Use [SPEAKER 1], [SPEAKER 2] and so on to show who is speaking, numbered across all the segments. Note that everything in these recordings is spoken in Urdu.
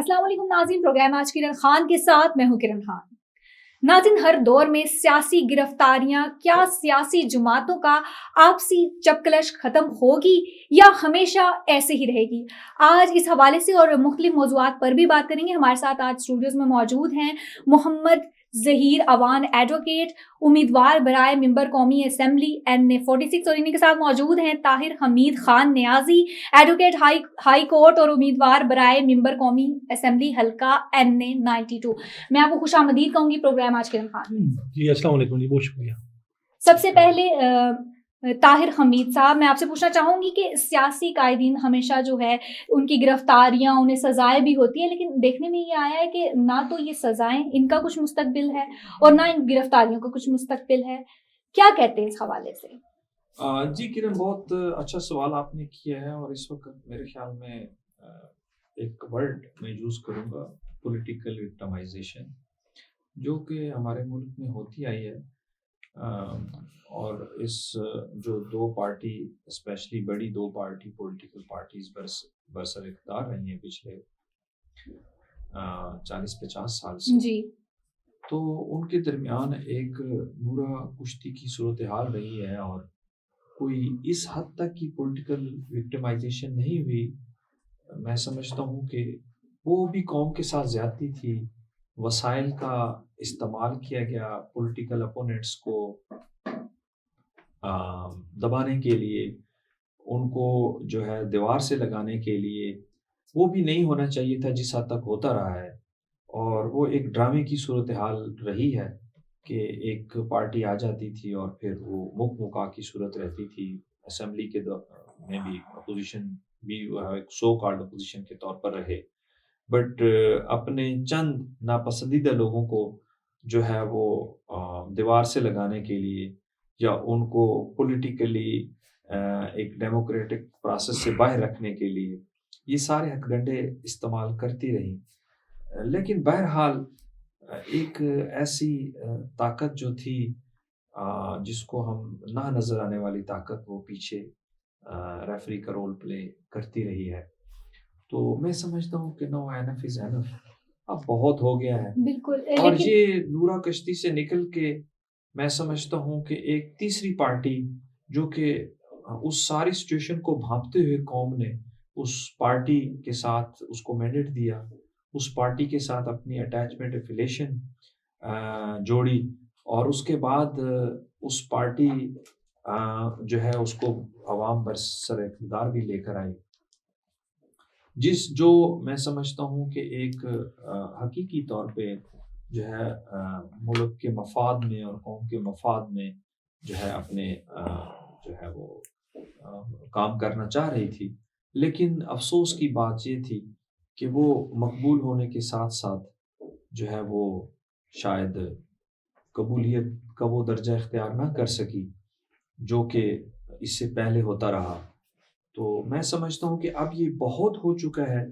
[SPEAKER 1] السلام علیکم ناظرین، پروگرام آج کرن خان کے ساتھ میں ہوں کرن خان۔ ناظرین، ہر دور میں سیاسی گرفتاریاں کیا سیاسی جماعتوں کا آپسی چپکلش ختم ہوگی یا ہمیشہ ایسے ہی رہے گی؟ آج اس حوالے سے اور مختلف موضوعات پر بھی بات کریں گے۔ ہمارے ساتھ آج اسٹوڈیوز میں موجود ہیں محمد ظہیر اوان، ایڈوکیٹ، امیدوار برائے ممبر قومی اسمبلی NA46، اور انہیں کے ساتھ موجود ہیں طاہر حمید خان نیازی، ایڈوکیٹ ہائی کورٹ اور امیدوار برائے ممبر قومی اسمبلی حلقہ NA92۔ میں آپ کو خوش آمدید کہوں گی پروگرام آج کرن خان۔
[SPEAKER 2] جی السلام علیکم جی، بہت شکریہ۔
[SPEAKER 1] سب سے پہلے طاہر حمید صاحب، میں آپ سے پوچھنا چاہوں گی کہ سیاسی قائدین ہمیشہ جو ہے ان کی گرفتاریاں، انہیں سزائیں بھی ہوتی ہیں، لیکن دیکھنے میں یہ آیا ہے کہ نہ تو یہ سزائیں ان کا کچھ مستقبل ہے اور نہ ان گرفتاریوں کا کچھ مستقبل ہے۔ کیا کہتے ہیں اس حوالے سے؟
[SPEAKER 3] جی کرن، بہت اچھا سوال آپ نے کیا ہے، اور اس وقت میرے خیال میں ایک ورڈ میں یوز کروں گا، پولیٹیکل وکٹمائزیشن، جو کہ ہمارے ملک میں ہوتی آئی ہے۔ اور اس جو دو پارٹی، اسپیشلی بڑی دو پارٹی پولیٹیکل پارٹیز برسر اقتدار رہی ہیں پچھلے 40-50 سال سے،
[SPEAKER 1] جی،
[SPEAKER 3] تو ان کے درمیان ایک نورا کشتی کی صورتحال رہی ہے، اور کوئی اس حد تک کی پولیٹیکل وکٹمائزیشن نہیں ہوئی۔ میں سمجھتا ہوں کہ وہ بھی قوم کے ساتھ زیادتی تھی، وسائل کا استعمال کیا گیا پولیٹیکل اپوننٹس کو دبانے کے لیے، ان کو جو ہے دیوار سے لگانے کے لیے۔ وہ بھی نہیں ہونا چاہیے تھا جس حد تک ہوتا رہا ہے، اور وہ ایک ڈرامے کی صورتحال رہی ہے کہ ایک پارٹی آ جاتی تھی اور پھر وہ مک مکا کی صورت رہتی تھی۔ اسمبلی کے میں بھی اپوزیشن بھی ایک سو کالڈ اپوزیشن کے طور پر رہے، بٹ اپنے چند ناپسندیدہ لوگوں کو جو ہے وہ دیوار سے لگانے کے لیے، یا ان کو پولیٹیکلی ایک ڈیموکریٹک پروسیس سے باہر رکھنے کے لیے، یہ سارے ہتھ کنڈے استعمال کرتی رہی۔ لیکن بہرحال ایک ایسی طاقت جو تھی جس کو ہم نہ نظر آنے والی طاقت، وہ پیچھے ریفری کا رول پلے کرتی رہی ہے۔ تو میں سمجھتا ہوں کہ نو اینف از اینف، اب بہت ہو گیا ہے۔
[SPEAKER 1] بالکل،
[SPEAKER 3] اور یہ نورا کشتی سے نکل کے میں سمجھتا ہوں کہ ایک تیسری پارٹی جو کہ اس ساری سچویشن کو بھانپتے ہوئے قوم نے اس پارٹی کے ساتھ اس کو مینڈیٹ دیا، اس پارٹی کے ساتھ اپنی اٹیچمنٹ افیلیشن جوڑی، اور اس کے بعد اس پارٹی جو ہے اس کو عوام برسر اقتدار بھی لے کر آئی، جو میں سمجھتا ہوں کہ ایک حقیقی طور پہ جو ہے ملک کے مفاد میں اور قوم کے مفاد میں جو ہے اپنے جو ہے وہ کام کرنا چاہ رہی تھی۔ لیکن افسوس کی بات یہ تھی کہ وہ مقبول ہونے کے ساتھ ساتھ جو ہے وہ شاید قبولیت کا وہ درجہ اختیار نہ کر سکی جو کہ اس سے پہلے ہوتا رہا۔ تو میں سمجھتا ہوں کہ اب یہ بہت ہو چکا ہے،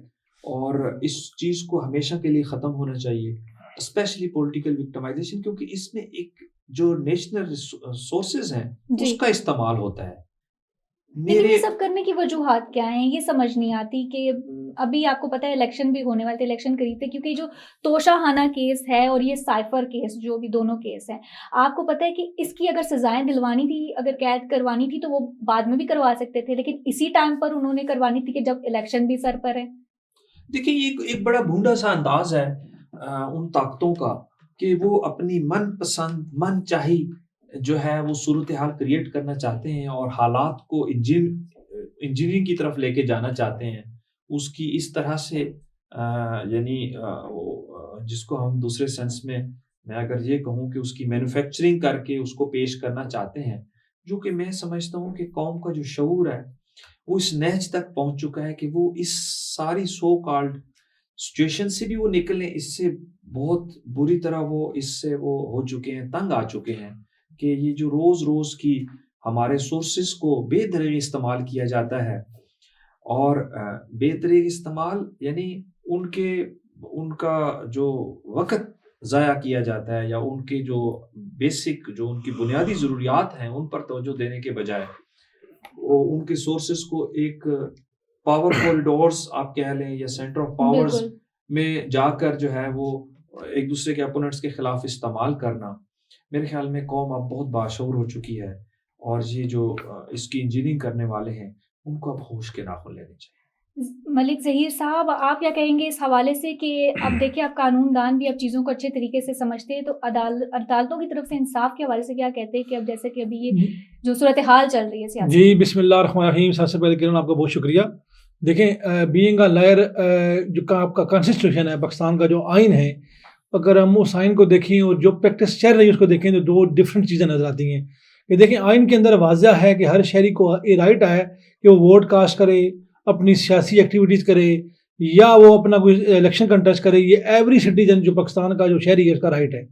[SPEAKER 3] اور اس چیز کو ہمیشہ کے لیے ختم ہونا چاہیے، اسپیشلی پولیٹیکل وکٹمائزیشن، کیونکہ اس میں ایک جو نیشنل ریسورسز ہیں اس کا استعمال ہوتا ہے۔
[SPEAKER 1] لیکن یہ سب کرنے کی وجوہات کیا ہیں؟ یہ سمجھ نہیں آتی کہ ابھی آپ کو پتہ ہے الیکشن بھی ہونے والے تھے، الیکشن قریب تھے، کیونکہ جو توشہ خانہ کیس ہے اور یہ سائفر کیس، جو بھی دونوں کیس ہیں، آپ کو پتہ ہے کہ اس کی اگر سزائیں دلوانی تھی، اگر قید کروانی تھی، تو وہ بعد میں بھی کروا سکتے تھے، لیکن اسی ٹائم پر انہوں نے کروانی تھی کہ جب الیکشن بھی سر پر ہے۔
[SPEAKER 3] دیکھیں، یہ ایک بڑا بھونڈا سا انداز ہے ان طاقتوں کا کہ وہ اپنی من پسند، من چاہی جو ہے وہ صورتحال کریٹ کرنا چاہتے ہیں، اور حالات کو انجینئرنگ کی طرف لے کے جانا چاہتے ہیں، اس کی اس طرح سے یعنی جس کو ہم دوسرے سینس میں اگر یہ کہوں کہ اس کی مینوفیکچرنگ کر کے اس کو پیش کرنا چاہتے ہیں، جو کہ میں سمجھتا ہوں کہ قوم کا جو شعور ہے وہ اس نہج تک پہنچ چکا ہے کہ وہ اس ساری سو کالڈ سچویشن سے بھی وہ نکلیں، اس سے بہت بری طرح وہ اس سے وہ ہو چکے ہیں، تنگ آ چکے ہیں کہ یہ جو روز روز کی ہمارے سورسز کو بے دریغ استعمال کیا جاتا ہے، اور بے دریغ استعمال یعنی ان کا جو وقت ضائع کیا جاتا ہے، یا ان کے جو بیسک جو ان کی بنیادی ضروریات ہیں ان پر توجہ دینے کے بجائے ان کے سورسز کو ایک پاور کوریڈورز آپ کہہ لیں یا سینٹر آف پاورز میں جا کر جو ہے وہ ایک دوسرے کے اپوننٹس کے خلاف استعمال کرنا، میرے خیال میں قوم اب بہت باشعور ہو چکی ہے، اور یہ جو اس کی انجینئرنگ کرنے والے ہیں ان کو اب ہوش کے ناخن لینے چاہیے۔
[SPEAKER 1] ملک ظہیر صاحب، آپ کیا کہیں گے اس حوالے سے کہ اب دیکھیں آپ قانون دان بھی اب چیزوں کو اچھے طریقے سے سمجھتے ہیں، تو عدالتوں کی طرف سے انصاف کے حوالے سے کیا کہتے ہیں کہ اب جیسے کہ ابھی یہ جو صورتحال چل رہی ہے سیاسی؟
[SPEAKER 2] جی بسم اللہ الرحمن الرحیم۔ سب سے پہلے کرن آپ کا بہت شکریہ۔ دیکھیں بینگ اے لائر، جو آپ کا کانسٹیٹیوشن ہے پاکستان کا، جو آئین ہے، اگر ہم اس آئین کو دیکھیں اور جو پریکٹس چل رہی ہے اس کو دیکھیں تو دو ڈفرینٹ چیزیں نظر آتی ہیں۔ کہ دیکھیں آئین کے اندر واضح ہے کہ ہر شہری کو یہ رائٹ ہے کہ وہ ووٹ کاسٹ کرے، اپنی سیاسی ایکٹیویٹیز کرے، یا وہ اپنا کوئی الیکشن کنٹیسٹ کرے۔ یہ ایوری سٹیزن جو پاکستان کا جو شہری ہے اس کا رائٹ ہے۔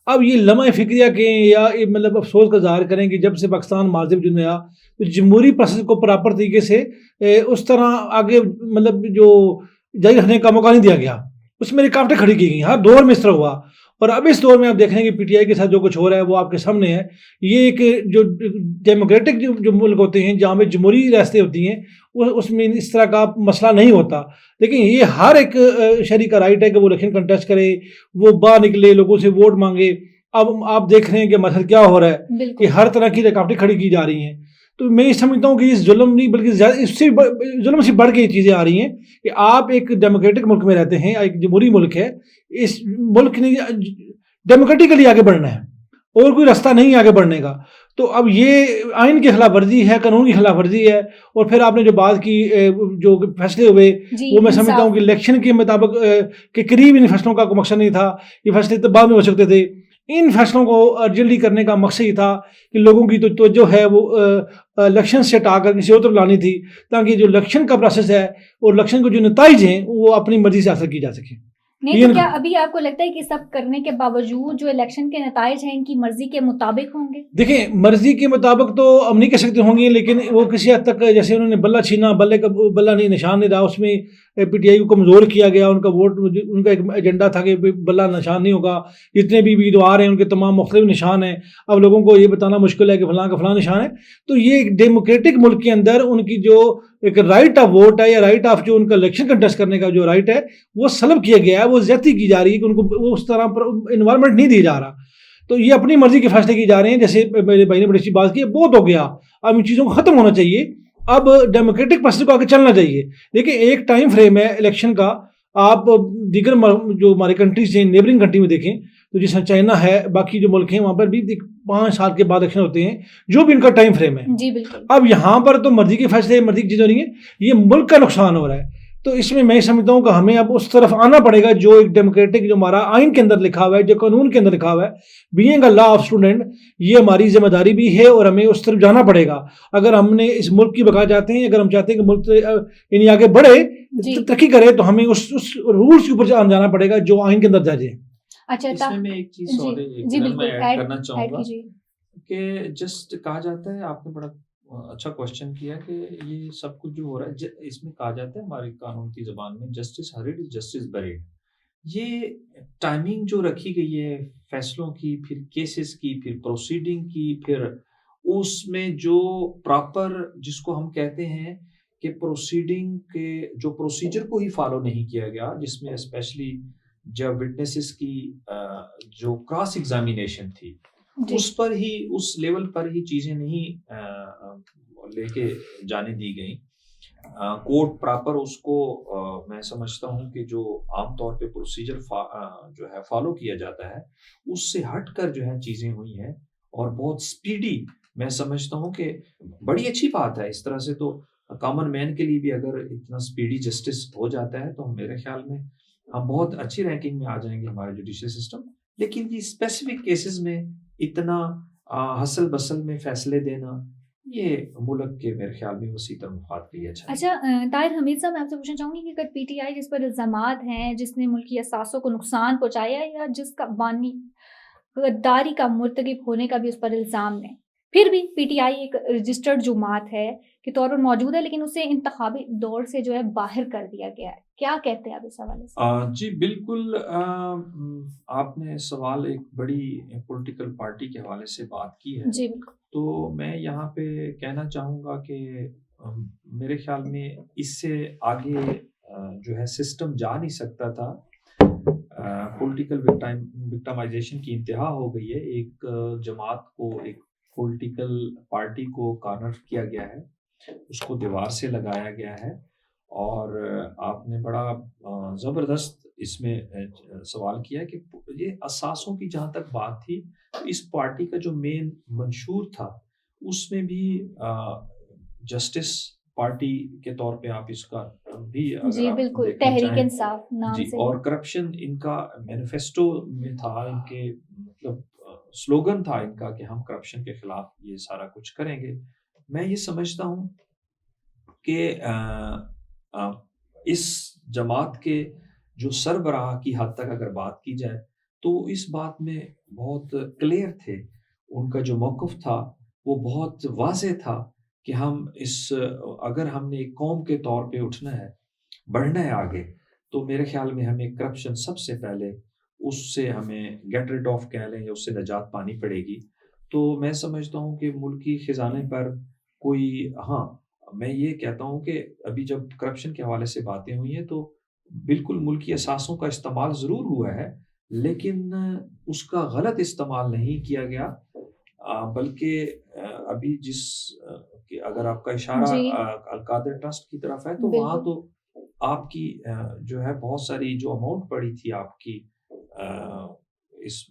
[SPEAKER 2] اب یہ لمحہ فکریہ کہیں یا مطلب افسوس کا اظہار کریں کہ جب سے پاکستان معذب وجود میں آیا تو جمہوری پروسیس کو پراپر طریقے سے اس طرح آگے مطلب جو جاری رکھنے کا موقع نہیں دیا گیا، اس میں رکاوٹیں کھڑی کی گئیں۔ ہر دور میں اس طرح ہوا، اور اب اس دور میں آپ دیکھ رہے ہیں کہ پی ٹی آئی کے ساتھ جو کچھ ہو رہا ہے وہ آپ کے سامنے ہے۔ یہ ایک جو ڈیموکریٹک جو ملک ہوتے ہیں جہاں پہ جمہوری ریاستیں ہوتی ہیں اس میں اس طرح کا مسئلہ نہیں ہوتا، لیکن یہ ہر ایک شہری کا رائٹ ہے کہ وہ الیکشن کنٹیسٹ کرے، وہ باہر نکلے، لوگوں سے ووٹ مانگے۔ اب آپ دیکھ رہے ہیں کہ مسئلہ کیا ہو رہا ہے کہ ہر طرح کی رکاوٹیں کھڑی کی جا رہی ہیں۔ تو میں یہ سمجھتا ہوں کہ یہ ظلم نہیں بلکہ اس سے ظلم سے بڑھ کے یہ چیزیں آ رہی ہیں کہ آپ ایک ڈیموکریٹک ملک میں رہتے ہیں، ایک جمہوری ملک ہے، اس ملک نے ڈیموکریٹکلی آگے بڑھنا ہے اور کوئی راستہ نہیں آگے بڑھنے کا۔ تو اب یہ آئین کی خلاف ورزی ہے، قانون کی خلاف ورزی ہے۔ اور پھر آپ نے جو بات کی جو فیصلے ہوئے وہ میں سمجھتا ہوں کہ الیکشن کے مطابق کے قریب ان فیصلوں کا کوئی مقصد نہیں تھا، یہ فیصلے تو بعد میں ہو سکتے تھے۔ ان فیصلوں کو ارجنٹلی کرنے کا مقصد یہ تھا کہ لوگوں کی توجہ ہے وہ الیکشن سے ہٹا کر کسی اور طرف لانی تھی، تاکہ جو الیکشن کا پروسیس ہے اور الیکشن کے جو نتائج ہیں وہ اپنی مرضی سے حاصل کی جا سکیں۔
[SPEAKER 1] نہیں تو کیا ابھی آپ کو لگتا ہے کہ سب کرنے کے باوجود جو الیکشن کے نتائج ہیں ان کی مرضی کے مطابق ہوں گے؟
[SPEAKER 2] دیکھیں مرضی کے مطابق تو ہم نہیں کہہ سکتے ہوں گے، لیکن وہ کسی حد تک جیسے انہوں نے بلہ چھینا، بلہ نہیں نشان نہیں رہا، اس میں پی ٹی آئی کو کمزور کیا گیا۔ ان کا ووٹ، ان کا ایک ایجنڈا تھا کہ بلہ نشان نہیں ہوگا، جتنے بھی امیدوار ہیں ان کے تمام مختلف نشان ہیں، اب لوگوں کو یہ بتانا مشکل ہے کہ فلاں کا فلاں نشان ہے۔ تو یہ ایک ڈیموکریٹک ملک کے اندر ان کی جو ایک رائٹ آف ووٹ ہے یا رائٹ آف جو ان کا الیکشن کنٹیسٹ کرنے کا جو رائٹ ہے وہ سلب کیا گیا ہے، وہ زیادتی کی جا رہی ہے کہ ان کو وہ اس طرح پر انوائرمنٹ نہیں دیا جا رہا۔ تو یہ اپنی مرضی کے فیصلے کی جا رہے ہیں، جیسے میرے بھائی نے بڑی اچھی بات کی ہے، بہت ہو گیا، اب ان چیزوں کو ختم ہونا چاہیے، اب ڈیموکریٹک پروسیس کو آگے چلنا چاہیے۔ دیکھیں ایک ٹائم فریم ہے الیکشن کا، آپ دیگر جو ہمارے کنٹریز ہیں نیبرنگ کنٹری میں دیکھیں تو جس طرح چائنا ہے، باقی جو ملک ہیں وہاں پر بھی 5 سال کے بعد الیکشن ہوتے ہیں، جو بھی ان کا ٹائم فریم ہے۔
[SPEAKER 1] جی بالکل۔
[SPEAKER 2] اب یہاں پر تو مرضی کے فیصلے، مرضی کی چیزیں نہیں ہیں، یہ ملک کا نقصان ہو رہا ہے۔ تو اس میں سمجھتا ہوں کہ ہمیں اب اس طرف آنا پڑے گا جو ایک ڈیموکریٹک جو ہمارا آئین کے اندر لکھا ہوا ہے، جو قانون کے اندر لکھا ہوا ہے، being a law of student, یہ ہماری ذمہ داری بھی ہے اور ہمیں اس طرف جانا پڑے گا۔ اگر ہم نے اس ملک کی بقا چاہتے ہیں، اگر ہم چاہتے ہیں کہ ملک یعنی آگے بڑھے، ترقی کرے، تو ہمیں اس رولز کے اوپر جانا پڑے گا جو آئین کے اندر درج ہے۔
[SPEAKER 3] اچھا اس میں ایک چیز اور ایڈ کرنا چاہوں گا کہ جسٹ کہا جاتا ہے، آپ نے بڑا اچھا کوشچن کیا کہ یہ سب کچھ جو ہو رہا ہے اس میں کہا جاتا ہے ہمارے قانون کی زبان میں جسٹس ہریڈ از جسٹس بیریڈ۔ یہ ٹائمنگ جو رکھی گئی ہے فیصلوں کی، پھر کیسز کی، پھر پروسیڈنگ کی، پھر اس میں جو پراپر جس کو ہم کہتے ہیں کہ پروسیڈنگ کے جو پروسیجر کو ہی فالو نہیں کیا گیا، جس میں اسپیشلی جب وٹنسز کی جو کراس ایگزامینیشن تھی اس پر ہی، اس لیول پر ہی چیزیں نہیں لے کے جانے دی گئیں۔ کورٹ پراپر اس کو میں سمجھتا ہوں کہ جو عام طور پہ پروسیجر جو ہے فالو کیا جاتا ہے اس سے ہٹ کر جو ہے چیزیں ہوئی ہیں، اور بہت سپیڈی میں سمجھتا ہوں کہ بڑی اچھی بات ہے۔ اس طرح سے تو کامن مین کے لیے بھی اگر اتنا سپیڈی جسٹس ہو جاتا ہے تو میرے خیال میں ہم بہت اچھی رینکنگ میں آ جائیں گے ہمارے جوڈیشل سسٹم۔ لیکن یہ اسپیسیفک کیسز میں اتنا حسل بسل میں فیصلے دینا، یہ ملک کے میرے خیال میں وسیع تر مفاد کے لیے
[SPEAKER 1] اچھا طاہر حمید صاحب، میں آپ سے پوچھنا چاہوں گی کہ اگر پی ٹی آئی جس پر الزامات ہیں، جس نے ملکی اثاثوں کو نقصان پہنچایا، یا جس کا بانی غداری کا مرتکب ہونے کا بھی اس پر الزام ہے، پھر بھی پی ٹی آئی ایک رجسٹرڈ جماعت ہے کے طور پر موجود ہے، لیکن اسے انتخابی دور سے جو ہے باہر کر دیا گیا ہے، کیا کہتے ہیں آپ اس حوالے سے؟
[SPEAKER 3] جی بالکل، آپ نے سوال ایک بڑی پولیٹیکل پارٹی کے حوالے سے بات کی ہے۔
[SPEAKER 1] جی بالکل۔
[SPEAKER 3] تو میں یہاں پہ کہنا چاہوں گا کہ میرے خیال میں اس سے آگے جو ہے سسٹم جا نہیں سکتا تھا. پولیٹیکل وکٹمائزیشن کی انتہا ہو گئی ہے. ایک جماعت کو, ایک پولیٹیکل پارٹی کو کارنر کیا گیا ہے, اس کو دیوار سے لگایا گیا ہے. اور آپ نے بڑا زبردست اس میں سوال کیا کہ یہ اساسوں کی جہاں تک بات تھی, اس پارٹی کا جو مین منشور تھا اس میں بھی جسٹس پارٹی کے طور پہ آپ اس کا بھی
[SPEAKER 1] جی بالکل, تحریک انصاف نام
[SPEAKER 3] جی,
[SPEAKER 1] سے.
[SPEAKER 3] اور کرپشن ان کا مینیفیسٹو میں تھا, ان کے مطلب سلوگن تھا ان کا کہ ہم کرپشن کے خلاف یہ سارا کچھ کریں گے. میں یہ سمجھتا ہوں کہ اس جماعت کے جو سربراہ کی حد تک اگر بات کی جائے تو اس بات میں بہت کلیئر تھے. ان کا جو موقف تھا وہ بہت واضح تھا کہ ہم اگر ہم نے ایک قوم کے طور پہ اٹھنا ہے, بڑھنا ہے آگے, تو میرے خیال میں ہمیں کرپشن سب سے پہلے اس سے ہمیں گیٹ ریڈ آف کہہ لیں یا اس سے نجات پانی پڑے گی. تو میں سمجھتا ہوں کہ ملکی خزانے پر کوئی, ہاں میں یہ کہتا ہوں کہ ابھی جب کرپشن کے حوالے سے باتیں ہوئی ہیں تو بالکل ملکی اثاثوں کا استعمال ضرور ہوا ہے, لیکن اس کا غلط استعمال نہیں کیا گیا, بلکہ ابھی اگر آپ کا اشارہ القادر ٹرسٹ کی طرف ہے تو وہاں تو آپ کی جو ہے بہت ساری جو اماؤنٹ پڑی تھی آپ کی اس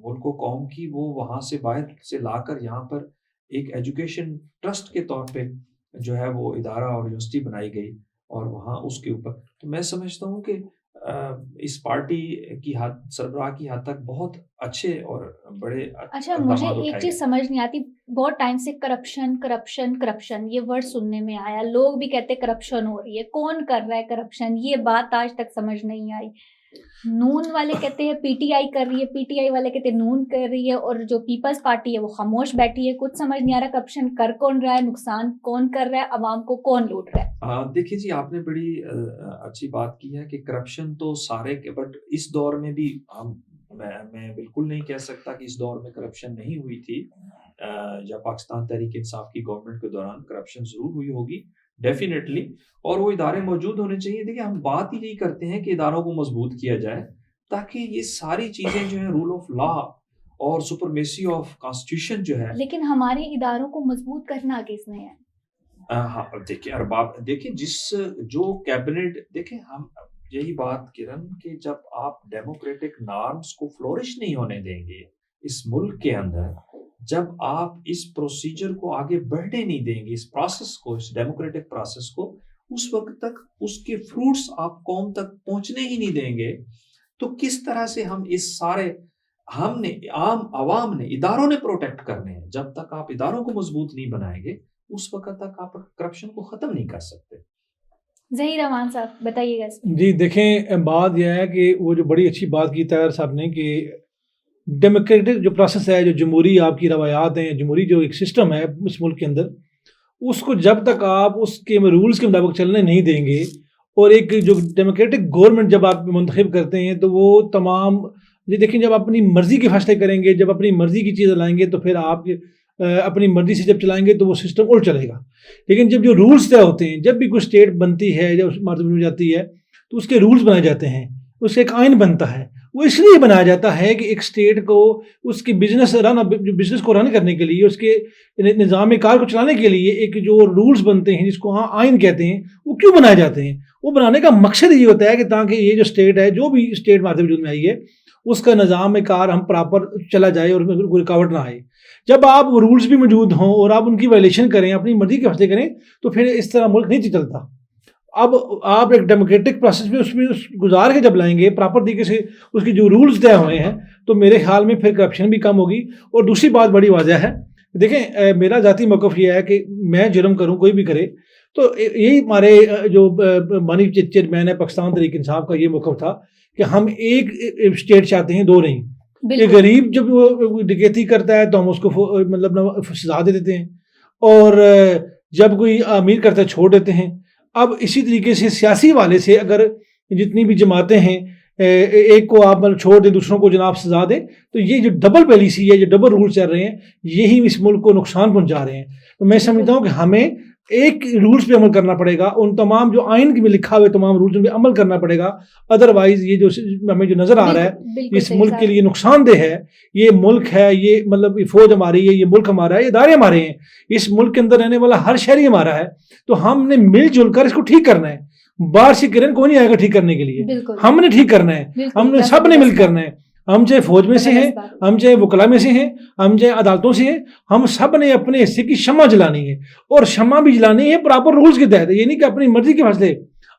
[SPEAKER 3] ملک و قوم کی, وہ وہاں سے باہر سے لا کر یہاں پر ایک ایجوکیشن ٹرسٹ کے طور پہ جو ہے وہ ادارہ اور یونیورسٹی بنائی گئی, اور وہاں اس کے اوپر تو میں سمجھتا ہوں کہ اس پارٹی کی سربراہ کی حد تک بہت اچھے اور بڑے.
[SPEAKER 1] اچھا, مجھے ایک چیز سمجھ نہیں آتی, بہت ٹائم سے کرپشن کرپشن کرپشن یہ ورڈ سننے میں آیا, لوگ بھی کہتے کرپشن ہو رہی ہے, کون کر رہا ہے کرپشن, یہ بات آج تک سمجھ نہیں آئی. نون والے کہتے ہیں پی ٹی آئی کر رہی ہے, پی ٹی آئی والے کہتے ہیں نون کر رہی ہے, اور جو پیپلز پارٹی ہے وہ خاموش بیٹھی ہے. کچھ سمجھ نہیں آ رہا کرپشن کر کون رہا ہے, نقصان کون کر رہا ہے, عوام کو کون لوٹ رہا ہے.
[SPEAKER 3] دیکھیے جی, آپ نے بڑی اچھی بات کی ہے کہ کرپشن تو سارے کے, بٹ اس دور میں بھی میں بالکل نہیں کہہ سکتا کہ اس دور میں کرپشن نہیں ہوئی تھی. یا پاکستان تحریک انصاف کی گورنمنٹ کے دوران کرپشن ضرور ہوئی ہوگی ڈیفینیٹلی, اور وہ ادارے موجود ہونے چاہیے. دیکھیے ہم بات ہی یہی کرتے ہیں کہ اداروں کو مضبوط کیا جائے تاکہ یہ ساری چیزیں جو ہیں رول آف لا اور سپرمیسی آف کانسٹیٹیوشن جو ہے.
[SPEAKER 1] لیکن ہمارے اداروں کو مضبوط کرنا کس نے ہے؟
[SPEAKER 3] ہاں دیکھیں ارباب, دیکھیں جو کیبنٹ, دیکھیں ہم یہی بات کرن کہ جب آپ ڈیموکریٹک نارمز کو فلورش نہیں ہونے دیں گے اس ملک کے اندر, جب آپ اس پروسیجر کو آگے بڑھنے نہیں دیں گے, اس پروسیس کو, اس ڈیموکریٹک پروسیس کو, اس وقت تک اس کے فروٹس آپ قوم تک پہنچنے ہی نہیں دیں گے, تو کس طرح سے ہم اس سارے ہم نے عوام نے اداروں نے پروٹیکٹ کرنے ہیں. جب تک آپ اداروں کو مضبوط نہیں بنائیں گے اس وقت تک آپ کرپشن کو ختم نہیں کر سکتے.
[SPEAKER 1] ظہیر رحمان صاحب بتائیے گا.
[SPEAKER 2] جی دیکھیں, بات یہ ہے کہ وہ جو بڑی اچھی بات کی طاہر صاحب نے کہ ڈیموکریٹک جو پروسیس ہے, جو جمہوری آپ کی روایات ہیں, جمہوری جو ایک سسٹم ہے اس ملک کے اندر, اس کو جب تک آپ اس کے رولز کے مطابق چلنے نہیں دیں گے, اور ایک جو ڈیموکریٹک گورنمنٹ جب آپ منتخب کرتے ہیں تو وہ تمام, دیکھیں جب اپنی مرضی کے فیصلے کریں گے, جب اپنی مرضی کی چیزیں لائیں گے تو پھر آپ اپنی مرضی سے جب چلائیں گے تو وہ سسٹم الٹ چلے گا. لیکن جب جو رولز طے ہوتے ہیں, جب بھی کوئی اسٹیٹ بنتی ہے, جب مرتبہ ہو جاتی ہے تو اس کے رولز بنائے جاتے ہیں, اس کا ایک آئین بنتا ہے. وہ اس لیے بنایا جاتا ہے کہ ایک اسٹیٹ کو اس کی بزنس کو رن کرنے کے لیے, اس کے نظام کار کو چلانے کے لیے ایک جو رولز بنتے ہیں جس کو آئین کہتے ہیں, وہ کیوں بنائے جاتے ہیں؟ وہ بنانے کا مقصد یہ ہوتا ہے کہ تاکہ یہ جو اسٹیٹ ہے, جو بھی اسٹیٹ مارتے وجود میں آئی ہے, اس کا نظام کار ہم پراپر چلا جائے اور کوئی رکاوٹ نہ آئے. جب آپ رولز بھی موجود ہوں اور آپ ان کی وائلیشن کریں, اپنی مرضی کے فیصلے کریں, تو پھر اس طرح ملک نہیں چلتا. اب آپ ایک ڈیموکریٹک پروسیس میں اس میں گزار کے جب لائیں گے پراپر طریقے سے, اس کی جو رولز طے ہوئے ہیں, تو میرے خیال میں پھر کرپشن بھی کم ہوگی. اور دوسری بات بڑی واضح ہے, دیکھیں میرا ذاتی موقف یہ ہے کہ میں جرم کروں, کوئی بھی کرے, تو یہی ہمارے جو مانی چیئرمین ہے پاکستان تحریک انصاف کا یہ موقف تھا کہ ہم ایک اسٹیٹ چاہتے ہیں, دو نہیں. کہ غریب جب وہ ڈکیتی کرتا ہے تو ہم اس کو مطلب سزا دے دیتے ہیں, اور جب کوئی امیر کرتا ہے چھوڑ دیتے ہیں. اب اسی طریقے سے سیاسی والے سے اگر جتنی بھی جماعتیں ہیں, ایک کو آپ چھوڑ دیں, دوسروں کو جناب سزا دیں, تو یہ جو ڈبل پالیسی ہے, جو ڈبل رول چل رہے ہیں, یہی اس ملک کو نقصان پہنچا رہے ہیں. تو میں سمجھتا ہوں کہ ہمیں ایک رولز پہ عمل کرنا پڑے گا, ان تمام جو آئین میں لکھا ہوئے تمام رولز پہ عمل کرنا پڑے گا. ادروائز یہ جو ہمیں جو نظر آ رہا ہے اس ملک کے لیے نقصان دہ ہے. یہ ملک ہے, یہ مطلب فوج ہماری ہے, یہ ملک ہمارا ہے, یہ ادارے ہمارے ہیں, اس ملک کے اندر رہنے والا ہر شہری ہمارا ہے. تو ہم نے مل جل کر اس کو ٹھیک کرنا ہے. باہر سے کرن کوئی نہیں آئے گا ٹھیک کرنے کے لیے, ہم نے ٹھیک کرنا ہے, ہم نے سب نے مل کرنا ہے. ہم چاہے فوج میں سے ہیں, ہم چاہے وکلا میں سے ہیں, ہم چاہے عدالتوں سے ہیں, ہم سب نے اپنے حصے کی شمع جلانی ہے. اور شمع بھی جلانی ہے پراپر رولز کے تحت. یہ نہیں کہ اپنی مرضی کے فیصلے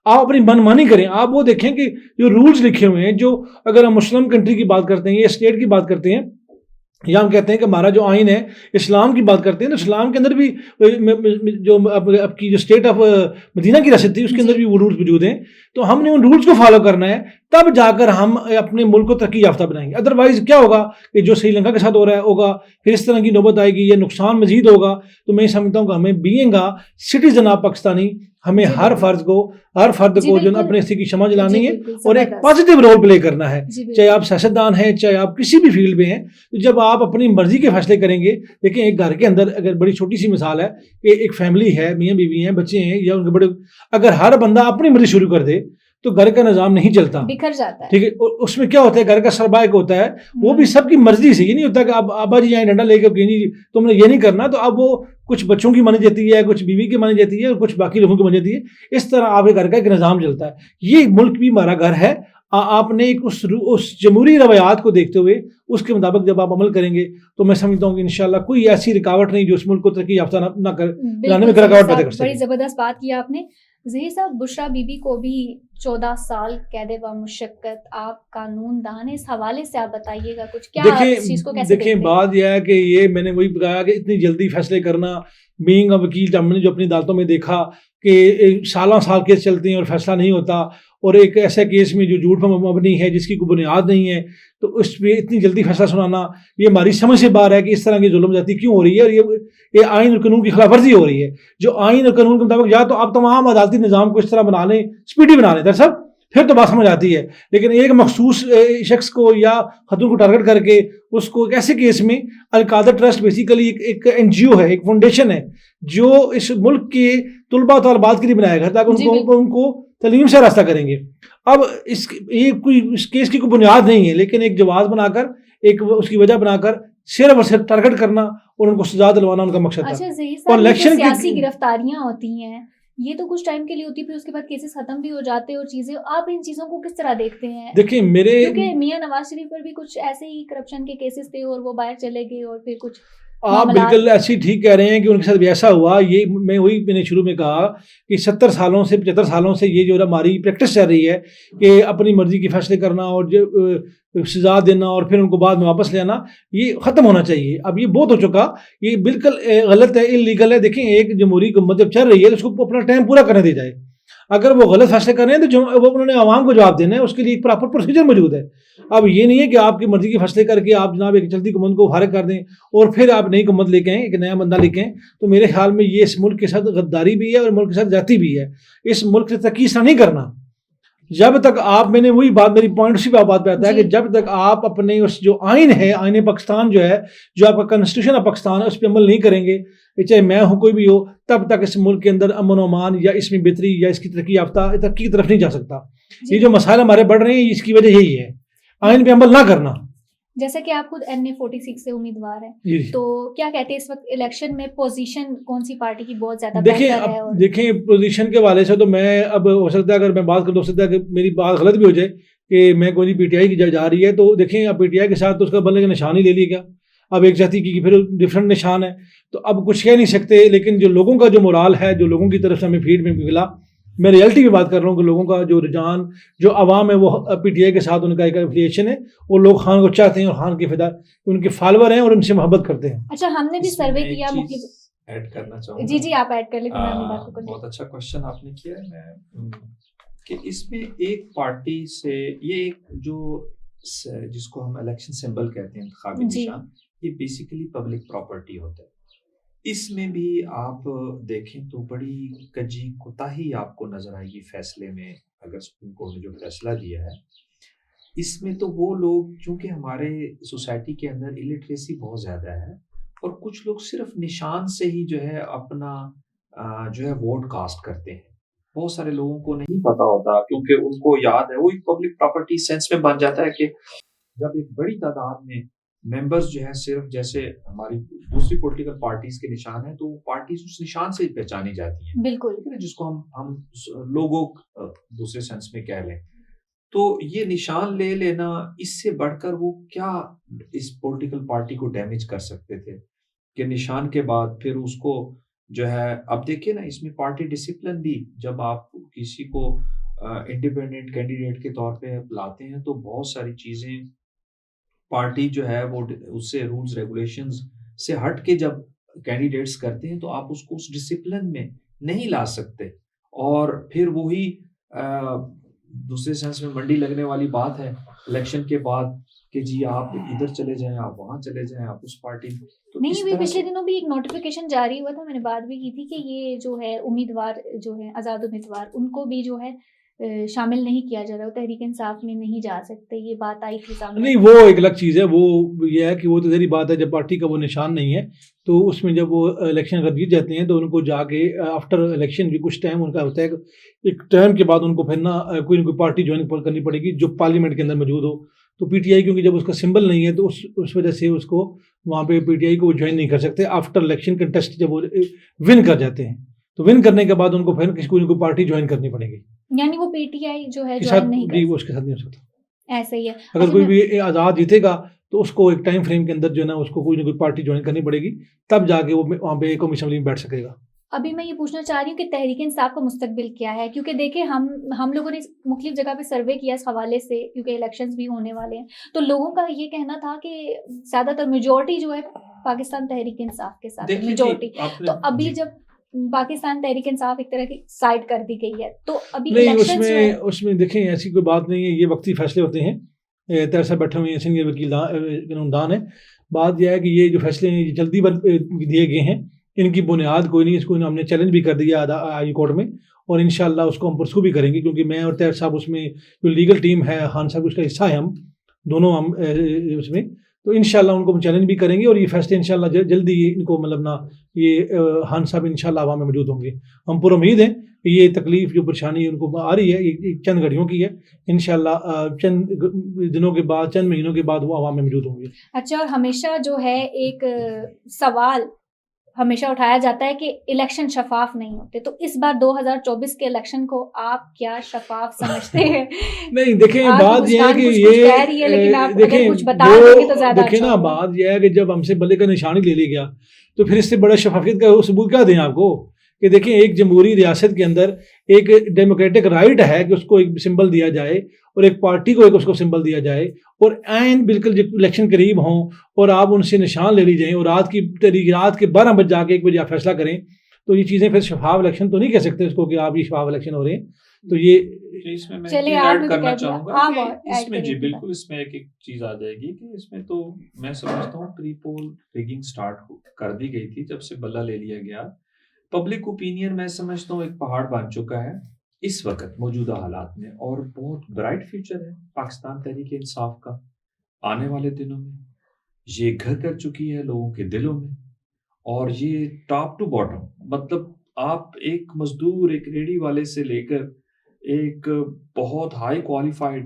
[SPEAKER 2] آپ اپنی من مانی کریں. آپ وہ دیکھیں کہ جو رولز لکھے ہوئے ہیں, جو اگر ہم مسلم کنٹری کی بات کرتے ہیں یا اسٹیٹ کی بات کرتے ہیں, یا ہم کہتے ہیں کہ ہمارا جو آئین ہے اسلام کی بات کرتے ہیں, تو اسلام کے اندر بھی جو اب کی جو اسٹیٹ آف مدینہ کی ریاست تھی اس کے اندر بھی وہ رولز موجود ہیں. تو ہم نے ان رولز کو فالو کرنا ہے, تب جا کر ہم اپنے ملک کو ترقی یافتہ بنائیں گے. ادروائز کیا ہوگا کہ جو سری لنکا کے ساتھ ہو رہا ہے ہوگا, پھر اس طرح کی نوبت آئے گی, یہ نقصان مزید ہوگا. تو میں سمجھتا ہوں کہ ہمیں بینگ سٹیزن آف پاکستانی, ہمیں ہر فرد کو جو اپنے حصے کی شمع جلانی ہے اور ایک پازیٹیو رول پلے کرنا ہے. چاہے آپ سیاستدان ہیں, چاہے آپ کسی بھی فیلڈ میں ہیں, تو جب آپ اپنی مرضی کے فیصلے کریں گے. دیکھیں ایک گھر کے اندر اگر بڑی چھوٹی سی مثال ہے کہ ایک فیملی ہے, میاں بیوی ہیں, بچے ہیں, یا ان کے بڑے, اگر ہر بندہ اپنی مرضی شروع کر دے تو گھر کا نظام نہیں چلتا,
[SPEAKER 1] بکھر جاتا ہے.
[SPEAKER 2] ٹھیک ہے, اس میں کیا ہوتا ہے, گھر کا سربراہ ہوتا ہے, وہ بھی سب کی مرضی سے. یہ نہیں ہوتا کہ اب ابا جی آئیں ڈنڈا لے کے کہ تم نے یہ نہیں کرنا, تو اب وہ کچھ بچوں کی مانی جاتی ہے, کچھ بیوی کی مانی جاتی ہے, اور کچھ باقی لوگوں کی مانی جاتی ہے. اس طرح آپ کے گھر کا ایک نظام چلتا ہے. یہ ملک بھی ہمارا گھر ہے. آپ نے ایک اس جمہوری روایات کو دیکھتے ہوئے اس کے مطابق جب آپ عمل کریں گے تو میں سمجھتا ہوں کہ انشاءاللہ کوئی ایسی رکاوٹ نہیں جو اس ملک کو ترقی یافتہ نہ لانے میں رکاوٹ پیدا کر سکے.
[SPEAKER 1] بڑی زبردست بات کی آپ نے. ظہیر صاحب, بشرا بی بی کو بھی 14 سال قید و مشقت, آپ قانون دان, اس حوالے سے آپ بتائیے گا کچھ, کیا اس چیز کو کیسے دیکھیں؟
[SPEAKER 2] بات یہ ہے کہ یہ میں نے وہی بتایا کہ اتنی جلدی فیصلے کرنا, بینگ اے وکیل, ہم نے جو اپنی عدالتوں میں دیکھا کہ سالوں سال کیس چلتے ہیں اور فیصلہ نہیں ہوتا, اور ایک ایسا کیس میں جو جھوٹ پر مبنی ہے, جس کی کوئی بنیاد نہیں ہے, تو اس پہ اتنی جلدی فیصلہ سنانا, یہ ہماری سمجھ سے باہر ہے کہ اس طرح کی ظلم زیادتی کیوں ہو رہی ہے, اور یہ آئین اور قانون کی خلاف ورزی ہو رہی ہے. جو آئین اور قانون کے مطابق یا تو آپ تمام عدالتی نظام کو اس طرح بنا لیں, اسپیڈی بنا لیں, دراصل پھر تو بات سمجھ آتی ہے. لیکن ایک مخصوص شخص کو یا خاتون کو ٹارگٹ کر کے اس کو ایک ایسے کیس میں, القادر ٹرسٹ بیسیکلی ایک این جی او ہے, ایک فاؤنڈیشن ہے جو اس ملک کے طلباء طالبات کے لیے بنایا گیا تاکہ ان کو تعلیم سے راستہ کریں گے. اب اس کیس کی کوئی بنیاد نہیں ہے, لیکن ایک جواز بنا کر, ایک اس کی وجہ بنا کر صرف اور صرف ٹارگٹ کرنا اور ان کو سزا دلوانا ان کا مقصد تھا.
[SPEAKER 1] اچھا ظہیر صاحب, الیکشن سیاسی گرفتاریاں ہوتی ہیں, یہ تو کچھ ٹائم کے لیے ہوتی ہے, پھر اس کے بعد کیسز ختم بھی ہو جاتے ہیں اور چیزیں, آپ ان چیزوں کو کس طرح دیکھتے ہیں؟
[SPEAKER 2] دیکھیں
[SPEAKER 1] کیونکہ میاں نواز شریف پر بھی کچھ ایسے ہی کرپشن کے کیسز تھے اور وہ باہر چلے گئے, اور پھر کچھ
[SPEAKER 2] آپ بالکل ایسی ٹھیک کہہ رہے ہیں کہ ان کے ساتھ بھی ایسا ہوا. یہ میں نے شروع میں کہا کہ 70 سالوں سے 75 سالوں سے یہ جو ہماری پریکٹس چل رہی ہے کہ اپنی مرضی کے فیصلے کرنا اور جو سزا دینا اور پھر ان کو بعد میں واپس لینا, یہ ختم ہونا چاہیے. اب یہ بہت ہو چکا, یہ بالکل غلط ہے, انلیگل ہے. دیکھیں ایک جمہوری حکومت جب چل رہی ہے تو اس کو اپنا ٹائم پورا کرنے دے جائے. اگر وہ غلط فیصلے کر رہے ہیں تو وہ انہوں نے عوام کو جواب دینا ہے, اس کے لیے ایک پراپر پروسیجر موجود ہے. اب یہ نہیں ہے کہ آپ کی مرضی کے فیصلے کر کے آپ جناب ایک چلتی حکومت کو فارغ کر دیں اور پھر آپ نئی حکومت لے کے آئیں, ایک نیا بندہ لے کے آئیں. تو میرے خیال میں یہ اس ملک کے ساتھ غداری بھی ہے اور ملک کے ساتھ جاتی بھی ہے. اس ملک سے ترقی اس طرح نہیں کرنا جب تک آپ, میں نے وہی بات, میری پوائنٹ اسی بات پہ آتا ہے کہ جب تک آپ اپنے اس جو آئین ہے, آئین پاکستان جو ہے, جو آپ کا کنسٹیٹیوشن آف پاکستان ہے, اس پہ عمل نہیں کریں گے, چاہے میں ہوں کوئی بھی ہو, تب تک اس ملک کے اندر امن و امان یا اس میں بہتری یا اس کی ترقی یافتہ ترقی کی طرف نہیں جا سکتا. یہ جو مسائل ہمارے بڑھ رہے ہیں اس کی وجہ یہی ہے, آئین پہ عمل نہ کرنا.
[SPEAKER 1] جیسا کہ آپ خود NA 46 سے امیدوار ہیں, تو کیا کہتے ہیں اس وقت الیکشن میں پوزیشن کون سی پارٹی کی بہت زیادہ بہتر ہے؟
[SPEAKER 2] دیکھیں پوزیشن کے حوالے سے تو میں اب ہو سکتا ہے اگر میں بات کروں, ہو سکتا ہے کہ میری بات غلط بھی ہو جائے کہ میں کوئی PTI کی جا رہی ہے, تو دیکھیں اب PTI کے ساتھ تو اس کا بننے کا نشان ہی لے لیا گیا. اب ایک جاتی کی پھر ڈفرنٹ نشان ہے, تو اب کچھ کہہ نہیں سکتے. لیکن جو لوگوں کا جو مورال ہے, جو لوگوں کی طرف سے ہمیں فیڈ میں ملا, میں ریئلٹی میں بات کر رہا ہوں کہ لوگوں کا جو رجحان, جو عوام ہے, وہ PTI کے ساتھ ان کا ایک افیلیشن ہے, وہ لوگ خان کو چاہتے ہیں اور خان کے فدا ان کے فالوور ہیں اور ان سے محبت کرتے ہیں.
[SPEAKER 1] اچھا, ہم نے بھی سروے کیا,
[SPEAKER 3] ایڈ کرنا چاہوں
[SPEAKER 1] جی آپ ایڈ کر لیں.
[SPEAKER 3] بہت اچھا کوشچن آپ نے کیا ہے کہ اس میں ایک پارٹی سے, یہ ایک جو جس کو ہم الیکشن سمبل کہتے ہیں, انتخابی نشان, یہ بیسیکلی پبلک پراپرٹی ہوتا ہے. اس میں بھی آپ دیکھیں تو بڑی کجی کوتاہی آپ کو نظر آئے گی فیصلے میں. اگر سپریم کورٹ نے جو فیصلہ دیا ہے اس میں, تو وہ لوگ, چونکہ ہمارے سوسائٹی کے اندر الٹریسی بہت زیادہ ہے اور کچھ لوگ صرف نشان سے ہی جو ہے اپنا جو ہے ووٹ کاسٹ کرتے ہیں. بہت سارے لوگوں کو نہیں پتا ہوتا کیونکہ ان کو یاد ہے, وہ ایک پبلک پراپرٹی سینس میں بن جاتا ہے کہ جب ایک بڑی تعداد میں ممبرز جو ہے صرف جیسے ہماری دوسری پولیٹیکل پارٹیز کے نشان ہیں تو وہ پارٹیز اس نشان سے ہی پہچانی جاتی ہیں,
[SPEAKER 1] بالکل,
[SPEAKER 3] جس کو ہم لوگوں دوسرے سینس میں کہہ لیں. تو یہ نشان لے لینا, اس سے بڑھ کر وہ کیا اس پولیٹیکل پارٹی کو ڈیمیج کر سکتے تھے کہ نشان کے بعد پھر اس کو جو ہے, اب دیکھیں نا اس میں پارٹی ڈسپلن بھی, جب آپ کسی کو انڈیپینڈنٹ کینڈیڈیٹ کے طور پہ لاتے ہیں تو بہت ساری چیزیں پارٹی جو ہے وہ اس سے رولز ریگولیشنز سے ہٹ کے جب کینڈیڈیٹس کرتے ہیں تو آپ اس کو اس ڈسپلن میں نہیں لا سکتے. اور پھر وہی دوسرے سینس میں منڈی لگنے والی بات ہے الیکشن کے بعد کہ جی آپ ادھر چلے جائیں, آپ وہاں چلے جائیں, آپ اس پارٹی
[SPEAKER 1] نہیں. بھی پچھلے دنوں بھی ایک نوٹیفیکیشن جاری ہوا تھا, میں نے بات بھی کی تھی کہ یہ جو ہے امیدوار جو ہے آزاد امیدوار ان کو بھی جو ہے شامل نہیں کیا جا رہا, تحریک انصاف میں نہیں جا سکتے, یہ بات آئی تھی سامنے.
[SPEAKER 2] نہیں وہ ایک الگ چیز ہے, وہ یہ ہے کہ وہ تو ظاہری بات ہے جب پارٹی کا وہ نشان نہیں ہے تو اس میں جب وہ الیکشن اگر جیت جاتے ہیں تو ان کو جا کے آفٹر الیکشن بھی کچھ ٹائم ان کا ہوتا ہے, ایک ٹائم کے بعد ان کو پھر نا کوئی نہ کوئی پارٹی جوائن کرنی پڑے گی جو پارلیمنٹ کے اندر موجود ہو. تو پی ٹی آئی کیونکہ جب اس کا سمبل نہیں ہے تو اس وجہ سے اس کو وہاں پہ پی ٹی آئی کو وہ جوائن نہیں کر سکتے. آفٹر الیکشن کنٹیسٹ جب وہ ون کر جاتے ہیں تو ون کرنے کے بعد ان کو پھر کسی کوئی نہ کوئی پارٹی جوائن کرنی پڑے گی,
[SPEAKER 1] یعنی وہ پی ٹی آئی جو ہے
[SPEAKER 2] کے
[SPEAKER 1] جوائن
[SPEAKER 2] ساتھ
[SPEAKER 1] نہیں
[SPEAKER 2] جی
[SPEAKER 1] کر
[SPEAKER 2] وہ اس کے ساتھ نہیں ہو سکتا.
[SPEAKER 1] ایسا ہی ہے.
[SPEAKER 2] اگر کوئی بھی آزاد جیتے گا تو اس کو ایک ٹائم فریم کے اندر جو ہے نا اس کو کوئی نہ کوئی پارٹی جوائن کرنی پڑے گی, تب جا کے وہ وہاں پہ قومی اسمبلی میں بیٹھ سکے گا.
[SPEAKER 1] ابھی میں یہ پوچھنا چاہ رہی ہوں کہ تحریک انصاف کا مستقبل کیا ہے, کیونکہ دیکھیں ہم لوگوں نے مختلف جگہ پہ سروے کیا اس حوالے سے, کیونکہ الیکشنز بھی ہونے والے ہیں, تو لوگوں کا یہ کہنا تھا کہ زیادہ تر میجورٹی جو ہے پاکستان تحریک انصاف کے ساتھ میجورٹی. تو ابھی جب پاکستان تحریک انصاف ایک طرح کی سائڈ کر دی گئی ہے تو ابھی
[SPEAKER 2] نہیں, اس میں دیکھیں ایسی کوئی بات نہیں ہے, یہ وقتی فیصلے ہوتے ہیں. تیر صاحب بیٹھے ہوئے ہیں, سینئر وکیل دان ہے. بات یہ ہے کہ یہ جو فیصلے ہیں جلدی دیے گئے ہیں, ان کی بنیاد کوئی نہیں. اس کو ہم نے چیلنج بھی کر دیا ہائی کورٹ میں, اور انشاءاللہ اس کو ہم پرسو بھی کریں گے, کیونکہ میں اور طاہر صاحب اس میں جو لیگل ٹیم ہے, خان صاحب اس کا حصہ ہے, ہم دونوں ہم اس میں, تو انشاءاللہ ان کو ہم چیلنج بھی کریں گے. اور یہ فیصلے انشاءاللہ جلدی ان کو مطلب نا یہ خان صاحب انشاءاللہ عوام میں موجود ہوں گے. ہم پر امید ہیں کہ یہ تکلیف جو پریشانی ان کو آ رہی ہے یہ چند گھڑیوں کی ہے, انشاءاللہ چند دنوں کے بعد, چند مہینوں کے بعد وہ عوام میں موجود ہوں گے.
[SPEAKER 1] اچھا, اور ہمیشہ جو ہے ایک سوال ہمیشہ اٹھایا جاتا ہے کہ الیکشن شفاف نہیں ہوتے, تو اس بار 2024 کے الیکشن کو آپ کیا شفاف سمجھتے ہیں؟
[SPEAKER 2] نہیں دیکھیں, بات یہ ہے کہ یہ دیکھیں نا, بات یہ ہے کہ جب ہم سے بلے کا نشان ہی لے لیا گیا تو پھر اس سے بڑا شفافیت کا ثبوت کیا دیں آپ کو, کہ دیکھیں ایک جمہوری ریاست کے اندر ایک ڈیموکریٹک رائٹ ہے کہ اس کو ایک سمبل دیا جائے اور ایک پارٹی کو ایک اس کو سمبل دیا جائے, اور عین بالکل جب الیکشن قریب ہوں اور آپ ان سے نشان لے لی جائیں اور رات کے 12 بجے جا کے 1 بجے آپ فیصلہ کریں, تو یہ چیزیں پھر شفاف الیکشن تو نہیں کہہ سکتے اس کو کہ آپ یہ شفاف الیکشن ہو رہے ہیں. تو یہ
[SPEAKER 3] اس میں میں ایڈ کرنا چاہوں گا کہ اس میں جی بالکل اس میں ایک چیز آ جائے گی کہ اس میں تو میں سمجھتا ہوں پری پول ریگنگ سٹارٹ کر دی گئی تھی جب سے بلہ لے لیا گیا. پبلک اوپینین میں سمجھتا ہوں ایک پہاڑ بن چکا ہے اس وقت موجودہ حالات میں, اور بہت برائٹ فیوچر ہے پاکستان تحریک انصاف کا آنے والے دنوں میں. یہ گھر کر چکی ہے لوگوں کے دلوں میں, اور یہ ٹاپ ٹو باٹم, مطلب آپ ایک مزدور, ایک ریڑھی والے سے لے کر ایک بہت ہائی کوالیفائڈ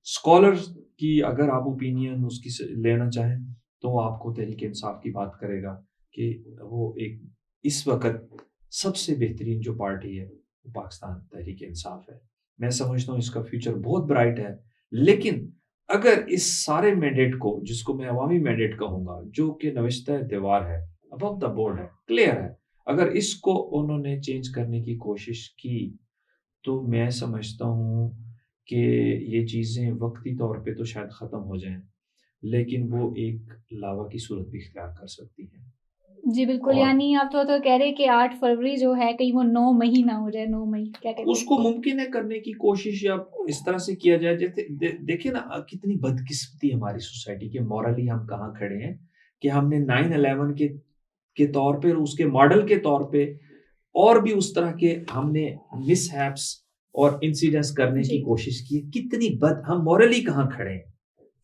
[SPEAKER 3] اسکالر کی اگر آپ اوپینین اس کی لینا چاہیں تو آپ کو تحریک انصاف کی بات کرے گا کہ وہ ایک اس وقت سب سے بہترین جو پارٹی ہے وہ پاکستان تحریک انصاف ہے. میں سمجھتا ہوں اس کا فیوچر بہت برائٹ ہے. لیکن اگر اس سارے مینڈیٹ کو, جس کو میں عوامی مینڈیٹ کہوں گا, جو کہ نوشتہ دیوار ہے, ابو دا بورڈ ہے, کلیئر ہے, اگر اس کو انہوں نے چینج کرنے کی کوشش کی تو میں سمجھتا ہوں کہ یہ چیزیں وقتی طور پہ تو شاید ختم ہو جائیں, لیکن وہ ایک لاوا کی صورت بھی اختیار کر سکتی ہیں.
[SPEAKER 1] جی بالکل, یعنی آپ تو کہہ رہے کہ 8 فروری جو ہے کہیں وہ 9 مئی نہ ہو جائے. 9 مئی کیا کہتے ہیں
[SPEAKER 3] اس کو ممکن ہے کرنے کی کوشش یا اس طرح سے کیا جائے. جیسے دیکھیں نا کتنی بدقسمتی ہماری سوسائٹی کے, مورلی ہم کہاں کھڑے ہیں کہ ہم نے 9/11 کے طور پہ, اس کے ماڈل کے طور پہ, اور بھی اس طرح کے ہم نے مس ہیپس اور انسیڈنٹس کرنے کی کوشش کی. کتنی ہم مورلی کہاں کھڑے ہیں,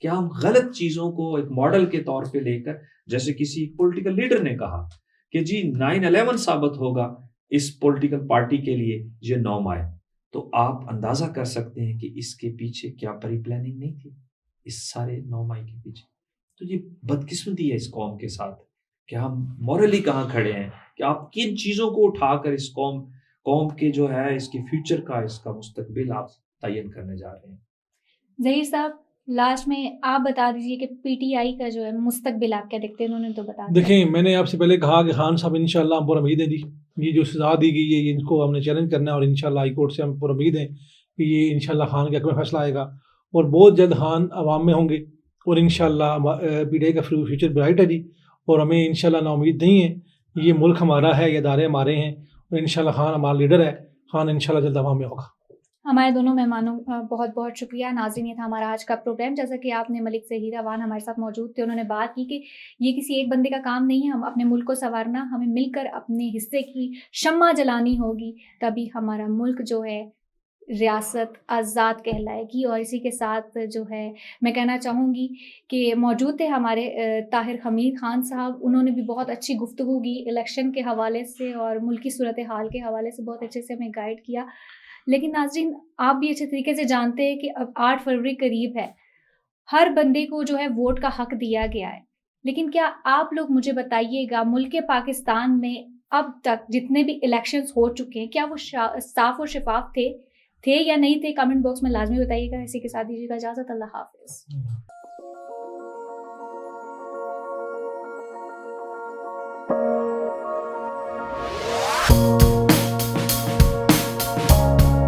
[SPEAKER 3] کیا ہم غلط چیزوں کو ایک ماڈل کے طور پہ لے کر, جیسے کسی پولیٹیکل لیڈر نے کہا کہ جی 9/11 ثابت ہوگا اس پولیٹیکل پارٹی کے لیے یہ نام آئے، تو آپ اندازہ کر سکتے ہیں کہ اس کے پیچھے کیا پری پلاننگ نہیں تھی اس سارے نومائی کے پیچھے. تو یہ بدقسمتی ہے اس قوم کے ساتھ کہ ہم مورلی کہاں کھڑے ہیں، کہ آپ کن چیزوں کو اٹھا کر اس قوم کے جو ہے اس کے فیوچر کا، اس کا مستقبل آپ تعین کرنے جا رہے ہیں.
[SPEAKER 1] ظہیر صاحب، لاسٹ میں آپ بتا دیجیے کہ پی ٹی آئی کا جو ہے مستقبل آپ کیا دیکھتے ہیں؟ انہوں نے تو بتا دیا.
[SPEAKER 2] دیکھیں، میں نے آپ سے پہلے کہا کہ خان صاحب انشاءاللہ ہم پر امید ہیں جی، یہ جو سزا دی گئی ہے ان کو ہم نے چیلنج کرنا ہے، اور انشاءاللہ ہائی کورٹ سے ہم پر امید ہیں کہ یہ انشاءاللہ خان کے حق میں فیصلہ آئے گا، اور بہت جلد خان عوام میں ہوں گے، اور انشاءاللہ پی ٹی آئی کا فیوچر برائٹ ہے جی. اور ہمیں انشاءاللہ نا امید نہیں ہے، یہ ملک ہمارا ہے، یہ ادارے ہمارے ہیں، اور انشاءاللہ خان ہمارا لیڈر ہے. خان انشاءاللہ جلد عوام میں ہوگا.
[SPEAKER 1] ہمارے دونوں مہمانوں کا بہت بہت شکریہ. ناظرین، یہ تھا ہمارا آج کا پروگرام. جیسا کہ آپ نے ملک ظہیر اوان ہمارے ساتھ موجود تھے، انہوں نے بات کی کہ یہ کسی ایک بندے کا کام نہیں ہے، ہم اپنے ملک کو سنوارنا، ہمیں مل کر اپنے حصے کی شمع جلانی ہوگی، تبھی ہمارا ملک جو ہے ریاست آزاد کہلائے گی. اور اسی کے ساتھ جو ہے میں کہنا چاہوں گی کہ موجود تھے ہمارے طاہر حمید خان صاحب. انہوں نے بھی بہت اچھی گفتگو کی الیکشن کے حوالے سے اور ملکی صورتحال کے حوالے سے، بہت اچھے سے ہمیں گائیڈ کیا. لیکن ناظرین، آپ بھی اچھے طریقے سے جانتے ہیں کہ اب 8 فروری قریب ہے، ہر بندے کو جو ہے ووٹ کا حق دیا گیا ہے. لیکن کیا آپ لوگ مجھے بتائیے گا، ملک پاکستان میں اب تک جتنے بھی الیکشنز ہو چکے ہیں، کیا وہ صاف اور شفاف تھے یا نہیں تھے؟ کمنٹ باکس میں لازمی بتائیے گا. اسی کے ساتھ دیجیے گا اجازت. اللہ حافظ.